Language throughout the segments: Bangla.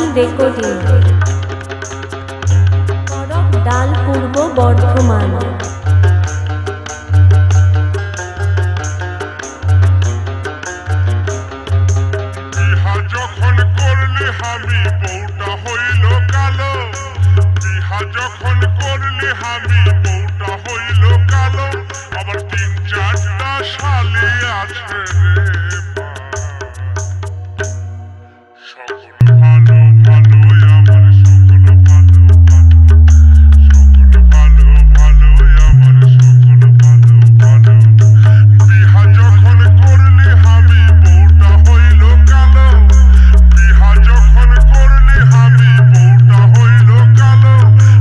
রাহুল রেকর্ডিং ডাল পূর্ব বর্ধমান। বিহা যখন করলি হামি বউটা হইল কালো, বিহা যখন করলি হামি বউটা হইল কালো, আবার 3-4টা শালি আছে রে মা। সকল ভালো ভালোই আমার সকল ভালো ভালো, সকল ভালো ভালোই আমার সকল ভালো ভালো। বিহা যখন করলি হামি বউটা হইল কালো, বিহা যখন করলি হামি বউটা হইল কালো,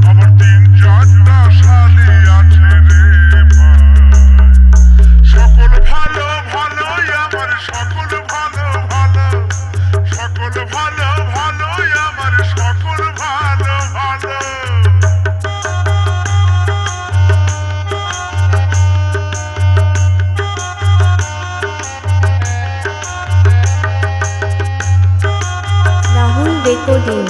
আবার 3-4টা শালি আছে রে ভাই। সকল ভালো ভালোই আমার সকল ভালো ভালো, সকল ভালো ভালোই আমার সকল ভালো ভালো। রাহুল রেকর্ডিং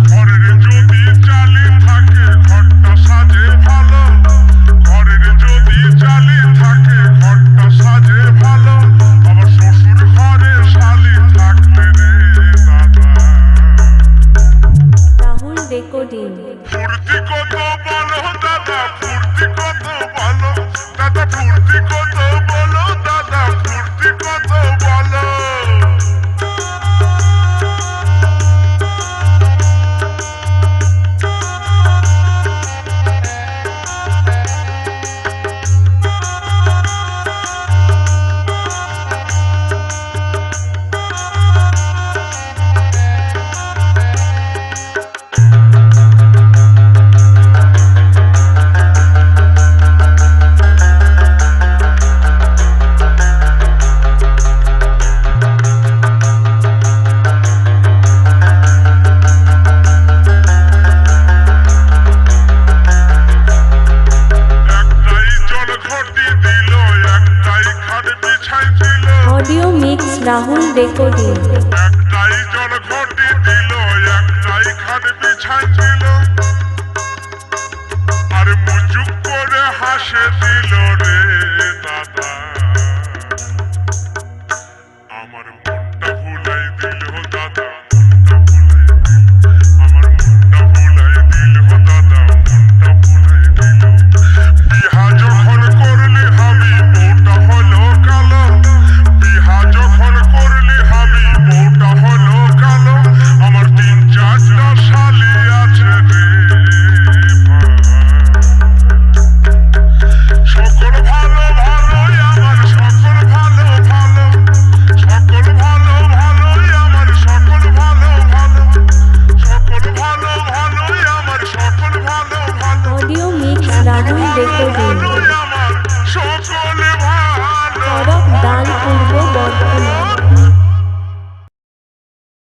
ঘরের যদি চালি থাকে ঘরটা সাজে ভালো, ঘরের যদি চালি থাকে ঘরটা সাজে ভালো, আবার শ্বশুর ঘরে শালি থাকলে রে দাদা। রাহুল রেকর্ডিং ফুর্তি কত বলো দাদা, ফুর্তি কত বলো দাদা, ফুর্তি কত বলো দাদা, ফুর্তি কত বলো। একটাই জল ঘটি দিল, একটাই খাট বিছাই দিল, অডিও মিক্স রাহুল রেকর্ডিং একটাই জল ঘটি দিল, একটাই খাট বিছাই দিল, আর মুচুক করে হাসে দিল রে দাদা। আমার মনটা ভুলাই দিল দাদা, আমার মনটা ভুলাই দিল দাদা, মনটা ভুলাই দিল। বিহা যখন করলি হামি বউটা হলো কালো, বিহা যখন করলি হামি বউটা হলো কালো, আমার 3-4টা শালি আছে রে ভাই। সকল ভালো ভালোই আমার সকল ভালো ভালো, সকল ভালো ভালোই আমার সকল ভালো ভালো, সকল ভালো ভালোই আমার সকল ভালো ভালো, অডিও মিক্স রাহুল রেকর্ডিং ভালোই আমার সকল ভালো। ডাল পূর্ব বর্ধমান।